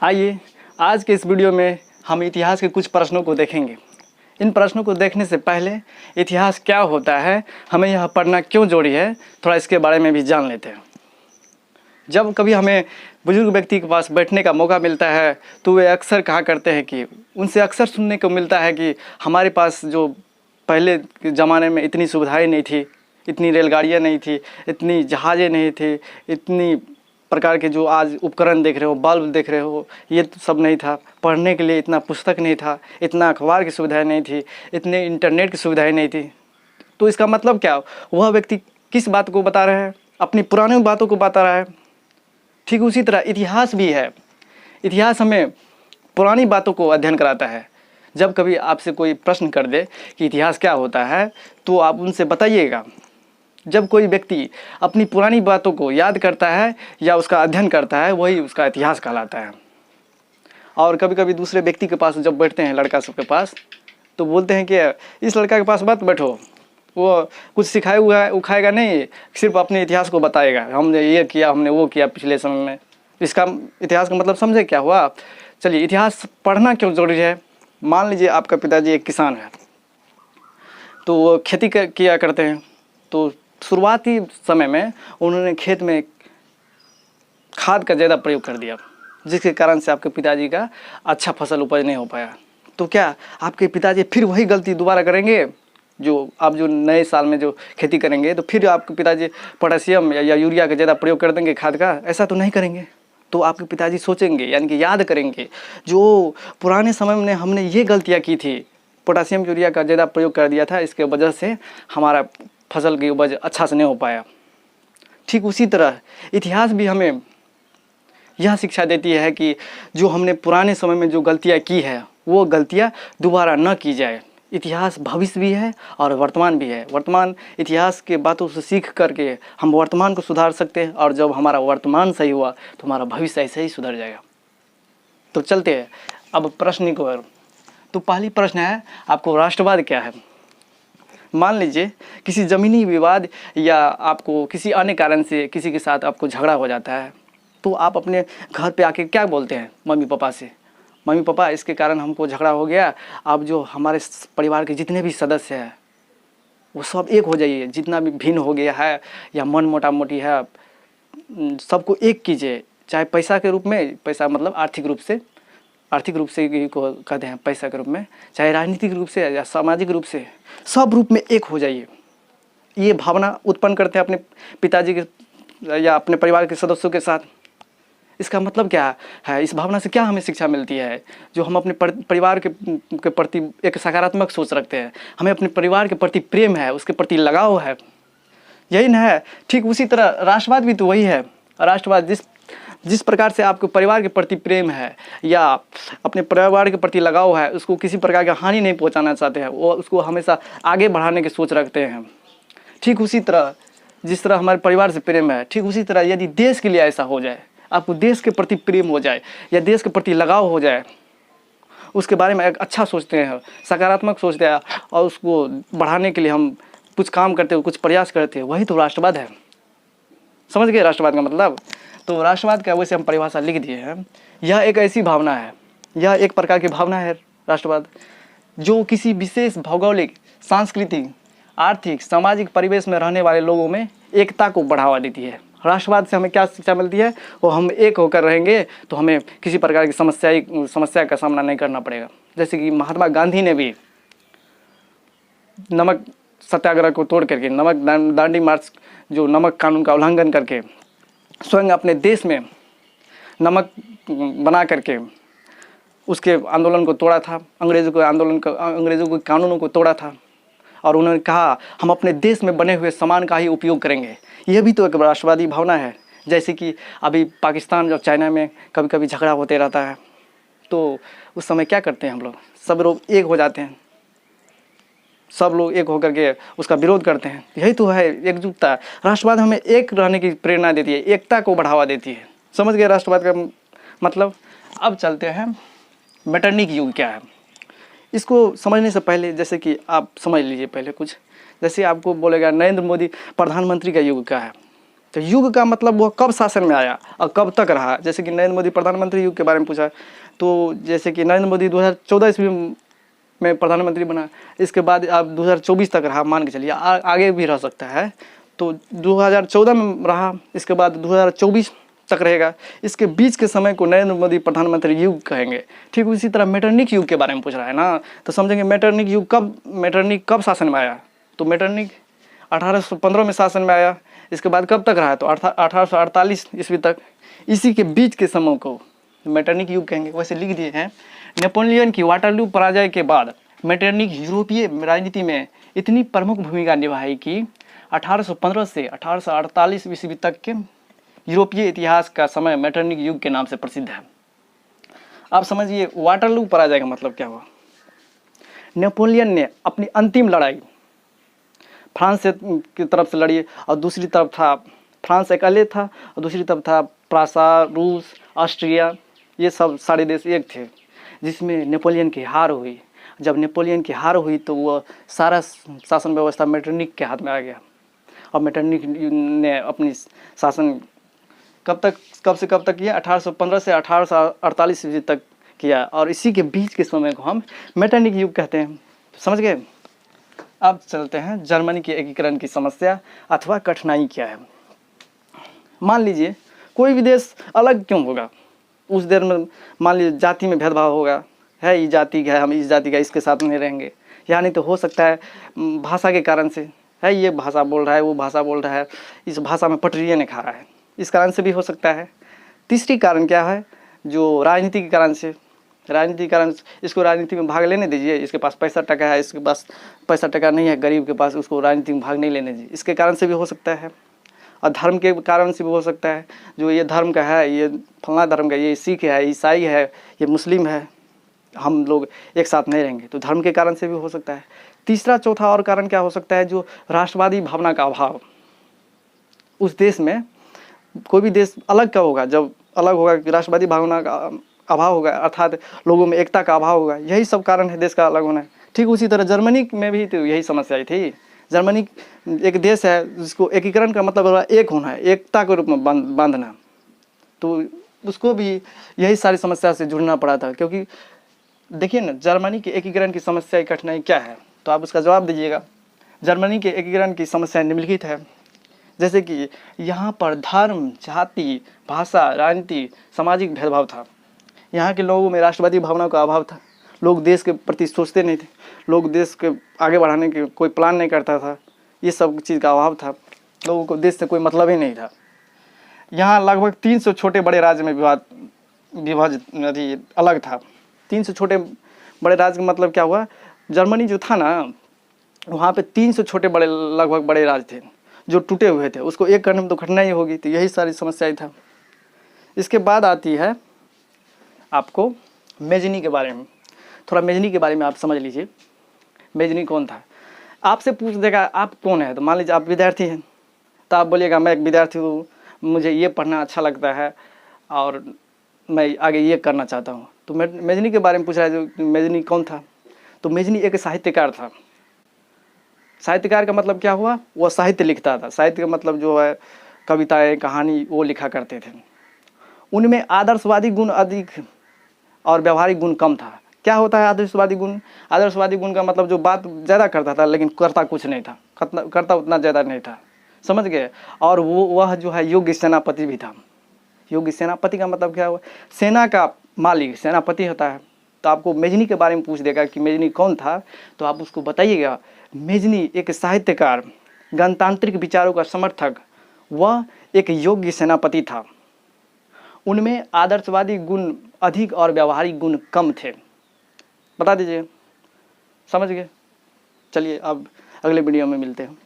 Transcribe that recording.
आइए आज के इस वीडियो में हम इतिहास के कुछ प्रश्नों को देखेंगे। इन प्रश्नों को देखने से पहले इतिहास क्या होता है, हमें यह पढ़ना क्यों जरूरी है, थोड़ा इसके बारे में भी जान लेते हैं। जब कभी हमें बुजुर्ग व्यक्ति के पास बैठने का मौका मिलता है तो वे अक्सर कहा करते हैं कि उनसे अक्सर सुनने को मिलता है कि हमारे पास जो पहले के ज़माने में इतनी सुविधाएं नहीं थी, इतनी रेलगाड़ियाँ नहीं थी, इतनी जहाज़ें नहीं थी, इतनी प्रकार के जो आज उपकरण देख रहे हो, बल्ब देख रहे हो, ये तो सब नहीं था। पढ़ने के लिए इतना पुस्तक नहीं था, इतना अखबार की सुविधाएं नहीं थी, इतने इंटरनेट की सुविधाएं नहीं थी। तो इसका मतलब क्या, वह व्यक्ति किस बात को बता रहा है? अपनी पुरानी बातों को बता रहा है। ठीक उसी तरह इतिहास भी है। इतिहास हमें पुरानी बातों को अध्ययन कराता है। जब कभी आपसे कोई प्रश्न कर दे कि इतिहास क्या होता है, तो आप उनसे बताइएगा। जब कोई व्यक्ति अपनी पुरानी बातों को याद करता है या उसका अध्ययन करता है, वही उसका इतिहास कहलाता है। और कभी कभी दूसरे व्यक्ति के पास जब बैठते हैं, लड़का सबके पास, तो बोलते हैं कि इस लड़का के पास मत बैठो, वो कुछ सिखाया हुआ है, वो खाएगा नहीं, सिर्फ अपने इतिहास को बताएगा, हमने ये किया, हमने वो किया पिछले समय में। इसका इतिहास का मतलब समझे क्या हुआ? चलिए, इतिहास पढ़ना क्यों जरूरी है। मान लीजिए आपका पिताजी एक किसान है, तो वो खेती किया करते हैं। तो शुरुआती समय में उन्होंने खेत में खाद का ज़्यादा प्रयोग कर दिया, जिसके कारण से आपके पिताजी का अच्छा फसल उपज नहीं हो पाया। तो क्या आपके पिताजी फिर वही गलती दोबारा करेंगे? जो आप जो नए साल में जो खेती करेंगे, तो फिर आपके पिताजी पोटेशियम या यूरिया का ज़्यादा प्रयोग कर देंगे खाद का? ऐसा तो नहीं करेंगे। तो आपके पिताजी सोचेंगे, यानी कि याद करेंगे, जो पुराने समय में हमने ये गलतियाँ की थी, पोटेशियम यूरिया का ज़्यादा प्रयोग कर दिया था, इसके वजह से हमारा फसल की उपज अच्छा से नहीं हो पाया। ठीक उसी तरह इतिहास भी हमें यह शिक्षा देती है कि जो हमने पुराने समय में जो गलतियाँ की है, वो गलतियाँ दोबारा न की जाए। इतिहास भविष्य भी है और वर्तमान भी है। वर्तमान इतिहास के बातों से सीख करके हम वर्तमान को सुधार सकते हैं, और जब हमारा वर्तमान सही हुआ तो हमारा भविष्य ऐसे ही सुधर जाएगा। तो चलते हैं अब प्रश्न की ओर। तो पहली प्रश्न है, आपको राष्ट्रवाद क्या है? मान लीजिए किसी ज़मीनी विवाद या आपको किसी अन्य कारण से किसी के साथ आपको झगड़ा हो जाता है, तो आप अपने घर पे आके क्या बोलते हैं मम्मी पापा से? मम्मी पापा, इसके कारण हमको झगड़ा हो गया, अब जो हमारे परिवार के जितने भी सदस्य हैं वो सब एक हो जाइए, जितना भी भिन्न हो गया है या मन मोटा मोटी है, सबको एक कीजिए। चाहे पैसा के रूप में, पैसा मतलब आर्थिक रूप से को कहते हैं पैसा के रूप में, चाहे राजनीतिक रूप से या सामाजिक रूप से, सब रूप में एक हो जाइए। ये भावना उत्पन्न करते हैं अपने पिताजी के या अपने परिवार के सदस्यों के साथ। इसका मतलब क्या है? इस भावना से क्या हमें शिक्षा मिलती है? जो हम अपने परिवार के प्रति एक सकारात्मक सोच रखते हैं, हमें अपने परिवार के प्रति प्रेम है, उसके प्रति लगाव है, यही ना है। ठीक उसी तरह राष्ट्रवाद भी तो वही है। राष्ट्रवाद जिस प्रकार से आपके परिवार के प्रति प्रेम है या अपने परिवार के प्रति लगाव है, उसको किसी प्रकार की हानि नहीं पहुंचाना चाहते हैं, वो उसको हमेशा आगे बढ़ाने की सोच रखते हैं। ठीक उसी तरह जिस तरह हमारे परिवार से प्रेम है, ठीक उसी तरह यदि देश के लिए ऐसा हो जाए, आपको देश के प्रति प्रेम हो जाए या देश के प्रति लगाव हो जाए, उसके बारे में एक अच्छा सोचते हैं, सकारात्मक सोचते हैं, और उसको बढ़ाने के लिए हम कुछ काम करते हैं, कुछ प्रयास करते हैं, वही तो राष्ट्रवाद है। समझ गए राष्ट्रवाद का मतलब? तो राष्ट्रवाद का वैसे हम परिभाषा लिख दिए हैं। यह एक ऐसी भावना है, यह एक प्रकार की भावना है राष्ट्रवाद, जो किसी विशेष भौगोलिक, सांस्कृतिक, आर्थिक, सामाजिक परिवेश में रहने वाले लोगों में एकता को बढ़ावा देती है। राष्ट्रवाद से हमें क्या शिक्षा मिलती है? वो हम एक होकर रहेंगे तो हमें किसी प्रकार की समस्या का सामना नहीं करना पड़ेगा। जैसे कि महात्मा गांधी ने भी नमक सत्याग्रह को तोड़ करके, नमक दांडी मार्च, जो नमक कानून का उल्लंघन करके स्वयं अपने देश में नमक बना करके उसके आंदोलन को तोड़ा था, अंग्रेज़ों के कानूनों को तोड़ा था, और उन्होंने कहा हम अपने देश में बने हुए सामान का ही उपयोग करेंगे। यह भी तो एक राष्ट्रवादी भावना है। जैसे कि अभी पाकिस्तान और चाइना में कभी कभी झगड़ा होते रहता है, तो उस समय क्या करते हैं हम लोग? सब लोग एक हो जाते हैं, सब लोग एक होकर के उसका विरोध करते हैं। यही तो है एकजुटता। राष्ट्रवाद हमें एक रहने की प्रेरणा देती है, एकता को बढ़ावा देती है। समझ गए राष्ट्रवाद का मतलब? अब चलते हैं मेटरनिक युग क्या है। इसको समझने से पहले जैसे कि आप समझ लीजिए पहले कुछ, जैसे आपको बोलेगा नरेंद्र मोदी प्रधानमंत्री का युग क्या है, तो युग का मतलब वह कब शासन में आया और कब तक रहा। जैसे कि नरेंद्र मोदी प्रधानमंत्री युग के बारे में पूछा, तो जैसे कि नरेंद्र मोदी 2014 ईस्वी में प्रधानमंत्री बना, इसके बाद अब 2024 तक रहा, मान के चलिए आगे भी रह सकता है। तो 2014 में रहा, इसके बाद 2024 तक रहेगा। इसके बीच के समय को नरेंद्र मोदी प्रधानमंत्री युग कहेंगे। ठीक उसी तरह मेटरनिक युग के बारे में पूछ रहा है ना, तो समझेंगे मेटरनिक युग मेटरनिक कब शासन में आया। तो मेटरनिक 1815 में शासन में आया। इसके बाद कब तक रहा, तो 1848 ईस्वी तक। इसी के बीच के समय को मेटरनिक युग कहेंगे। वैसे लिख दिए हैं, नेपोलियन की वाटरलू पराजय के बाद मेटरनिक यूरोपीय राजनीति में इतनी प्रमुख भूमिका निभाई कि 1815 से 1848 ईस्वी तक के यूरोपीय इतिहास का समय मेटरनिक युग के नाम से प्रसिद्ध है। आप समझिए वाटरलू पराजय का मतलब क्या हुआ। नेपोलियन ने अपनी अंतिम लड़ाई फ्रांस से की तरफ से लड़ी, और दूसरी तरफ था फ्रांस अकेले था, और दूसरी तरफ था प्रासा, रूस, ऑस्ट्रिया, ये सब सारे देश एक थे, जिसमें नेपोलियन की हार हुई। जब नेपोलियन की हार हुई तो वह सारा शासन व्यवस्था मेटरनिक के हाथ में आ गया, और मेटरनिक ने अपनी शासन कब से कब तक किया, 1815 से 1848 ईस्वी तक किया, और इसी के बीच के समय को हम मेटरनिक युग कहते हैं। समझ गए। अब चलते हैं जर्मनी के एकीकरण की समस्या अथवा कठिनाई क्या है। मान लीजिए कोई भी देश अलग क्यों होगा, उस देर में मान लीजिए जाति में भेदभाव होगा, है ये जाति का है, हम इस जाति का इसके साथ नहीं रहेंगे, या नहीं तो हो सकता है भाषा के कारण से, है ये भाषा बोल रहा है, वो भाषा बोल रहा है, इस भाषा में पटरियाँ नहीं खा रहा है, इस कारण से भी हो सकता है। तीसरी कारण क्या है, जो राजनीति के कारण से, राजनीति के कारण इसको राजनीति में भाग लेने दीजिए, इसके पास पैसा टका है, इसके पास पैसा टका नहीं है गरीब के पास, उसको राजनीति में भाग नहीं लेने दीजिए, इसके कारण से भी हो सकता है। और धर्म के कारण से भी हो सकता है, जो ये धर्म का है, ये फलाना धर्म का, ये सिख है, ईसाई है, ये मुस्लिम है, हम लोग एक साथ नहीं रहेंगे, तो धर्म के कारण से भी हो सकता है। तीसरा चौथा और कारण क्या हो सकता है, जो राष्ट्रवादी भावना का अभाव। उस देश में कोई भी देश अलग का होगा, जब अलग होगा राष्ट्रवादी भावना का अभाव होगा, अर्थात लोगों में एकता का अभाव होगा, यही सब कारण है देश का अलग होना। ठीक उसी तरह जर्मनी में भी तो यही समस्या थी। जर्मनी एक देश है जिसको एकीकरण का मतलब एक होना है, एकता के रूप में बांधना, तो उसको भी यही सारी समस्या से जुड़ना पड़ा था। क्योंकि देखिए ना, जर्मनी के एकीकरण की समस्या की कठिनाई क्या है, तो आप उसका जवाब दीजिएगा। जर्मनी के एकीकरण की समस्या निम्नलिखित है, जैसे कि यहाँ पर धर्म, जाति, भाषा, राजनीति, सामाजिक भेदभाव था। यहाँ के लोगों में राष्ट्रवादी भावना का अभाव था, लोग देश के प्रति सोचते नहीं थे, लोग देश के आगे बढ़ाने के कोई प्लान नहीं करता था, ये सब चीज़ का अभाव था, लोगों को देश से कोई मतलब ही नहीं था। यहाँ लगभग 300 छोटे बड़े राज्य में विभाजित अलग था। 300 छोटे बड़े राज्य का मतलब क्या हुआ, जर्मनी जो था ना, वहाँ पे 300 छोटे बड़े लगभग बड़े राज्य थे जो टूटे हुए थे, उसको एक करने में तो कठिनाई होगी, तो यही सारी समस्याएं था। इसके बाद आती है आपको मेजनी के बारे में। थोड़ा मेजनी के बारे में आप समझ लीजिए। मेजनी कौन था, आपसे पूछ देगा आप कौन है, तो मान लीजिए आप विद्यार्थी हैं, तो आप बोलिएगा मैं एक विद्यार्थी हूँ, मुझे ये पढ़ना अच्छा लगता है और मैं आगे ये करना चाहता हूँ। तो मेजनी के बारे में पूछ रहा है, जो मेजनी कौन था, तो मेजनी एक साहित्यकार था। साहित्यकार का मतलब क्या हुआ, वह साहित्य लिखता था। साहित्य का मतलब जो है कविताएं, कहानी, वो लिखा करते थे। उनमें आदर्शवादी गुण अधिक और व्यवहारिक गुण कम था। क्या होता है आदर्शवादी गुण, आदर्शवादी गुण का मतलब जो बात ज़्यादा करता था लेकिन करता कुछ नहीं था, करता उतना ज़्यादा नहीं था, समझ गए। और वह जो है योग्य सेनापति भी था। योग्य सेनापति का मतलब क्या हुआ, सेना का मालिक सेनापति होता है। तो आपको मेजनी के बारे में पूछ देगा कि मेजनी कौन था, तो आप उसको बताइएगा मेजनी एक साहित्यकार, गणतांत्रिक विचारों का समर्थक, वह एक योग्य सेनापति था। उनमें आदर्शवादी गुण अधिक और व्यवहारिक गुण कम थे। बता दीजिए, समझ गए। चलिए अब अगले वीडियो में मिलते हैं।